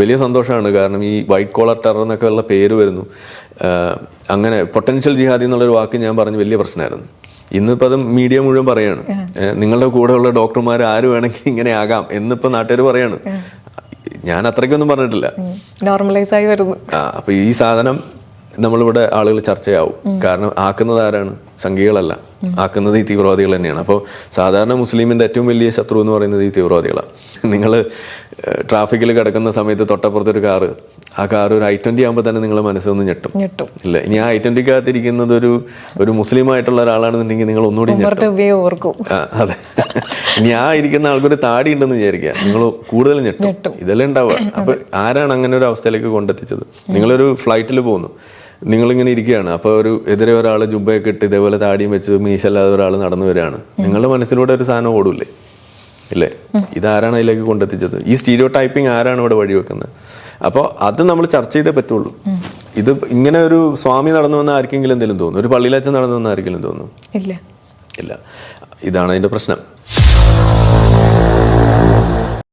വലിയ സന്തോഷമാണ്. കാരണം ഈ വൈറ്റ് കോളർ ടെറർ എന്നൊക്കെ ഉള്ള പേര് വരുന്നു. അങ്ങനെ പൊട്ടൻഷ്യൽ ജിഹാദി എന്നുള്ളൊരു വാക്ക് ഞാൻ പറഞ്ഞ് വലിയ പ്രശ്നമായിരുന്നു. ഇന്നിപ്പോൾ അത് മീഡിയ മുഴുവൻ പറയാണ്, നിങ്ങളുടെ കൂടെയുള്ള ഡോക്ടർമാർ ആര് വേണമെങ്കിൽ ഇങ്ങനെ ആകാം എന്നിപ്പോൾ നാട്ടുകാർ പറയാണ്. ഞാൻ അത്രയ്ക്കൊന്നും പറഞ്ഞിട്ടില്ല, നോർമലൈസ് ആയി വരുന്നു. അപ്പൊ ഈ സാധനം നമ്മളിവിടെ ആളുകൾ ചർച്ചയാവും. കാരണം ആക്കുന്നത് ആരാണ്? സംഘികളല്ല, ആക്കുന്നത് ഈ തീവ്രവാദികൾ തന്നെയാണ്. അപ്പോൾ സാധാരണ മുസ്ലിമിന്റെ ഏറ്റവും വലിയ ശത്രു എന്ന് പറയുന്നത് ഈ തീവ്രവാദികളാണ്. നിങ്ങൾ ട്രാഫിക്കിൽ കിടക്കുന്ന സമയത്ത് തൊട്ടപ്പുറത്തൊരു കാറ്, ആ കാർ ഒരു I-20 ആകുമ്പോൾ തന്നെ നിങ്ങളെ മനസ്സൊന്ന് ഞെട്ടും ഇല്ല. ഇനി ആ I-20-ക്കകത്തിരിക്കുന്നത് ഒരു മുസ്ലിം ആയിട്ടുള്ള ഒരാളാണെന്നുണ്ടെങ്കിൽ നിങ്ങൾ ഒന്നുകൂടി ഞെട്ടും. അതെ, ഇനി ആ ഇരിക്കുന്ന ആൾക്കൊരു താടി ഉണ്ടെന്ന് വിചാരിക്കുക, നിങ്ങൾ കൂടുതൽ ഞെട്ടും. ഇതെല്ലാം ഉണ്ടാവുക. അപ്പൊ ആരാണ് അങ്ങനെ ഒരു അവസ്ഥയിലേക്ക് കൊണ്ടെത്തിച്ചത്? നിങ്ങളൊരു ഫ്ലൈറ്റിൽ പോകുന്നു, നിങ്ങളിങ്ങനെ ഇരിക്കുകയാണ്, അപ്പോൾ എതിരെ ഒരാൾ ജുബ്ബയൊക്കെ ഇട്ട് ഇതേപോലെ താടിയും വെച്ച് മീശല്ലാതെ ഒരാൾ നടന്നു വരികയാണ്. നിങ്ങളുടെ മനസ്സിലൂടെ ഒരു സാധനം ഓടൂല്ലേ? ഇല്ലേ? ഇതാരാണ് അതിലേക്ക് കൊണ്ടെത്തിച്ചത്? ഈ സ്റ്റീരിയോ ടൈപ്പിംഗ് ആരാണ് ഇവിടെ വഴിവെക്കുന്നത്? അപ്പോൾ അത് നമ്മൾ ചർച്ച ചെയ്തേ പറ്റുള്ളൂ. ഇത് ഇങ്ങനെ ഒരു സ്വാമി നടന്നു വന്ന ആർക്കെങ്കിലും എന്തെങ്കിലും തോന്നും? ഒരു പള്ളിയിലച്ഛൻ നടന്നു വന്ന ആർക്കെങ്കിലും തോന്നും? ഇല്ല. ഇതാണ് അതിന്റെ പ്രശ്നം.